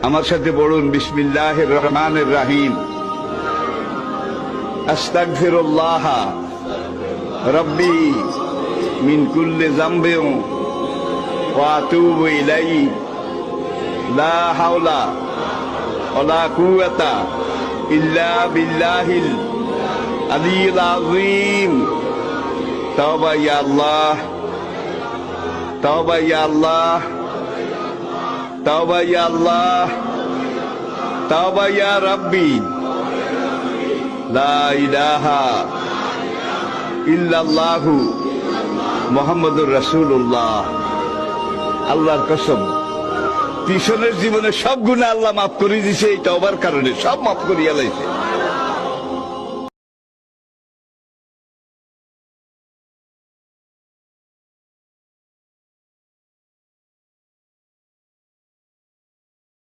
আমার সাথে পড়ুন, বিসমিল্লাহির রহমানির রহিম। আস্তাগফিরুল্লাহ রব্বি মিন কুল্লি যামবিন ওয়া আতুবু ইলাইহি লা হাওলা ওয়ালা কুওয়াতা ইল্লা বিল্লাহিল আলিয়্যিল আযীম। তাওবা ইয়া আল্লাহ, তাওবা ইয়া আল্লাহ, তাওবা ইয়া আল্লাহ, তাওবা ইয়া রাব্বি, লা ইলাহা ইল্লাল্লাহু মুহাম্মাদুর রাসূলুল্লাহ। আল্লাহর কসম, পিছনের জীবনে সব গুনাহ আল্লাহ মাফ করে দিয়েছে, এই তওবার কারণে সব মাফ করিয়া লাইছে।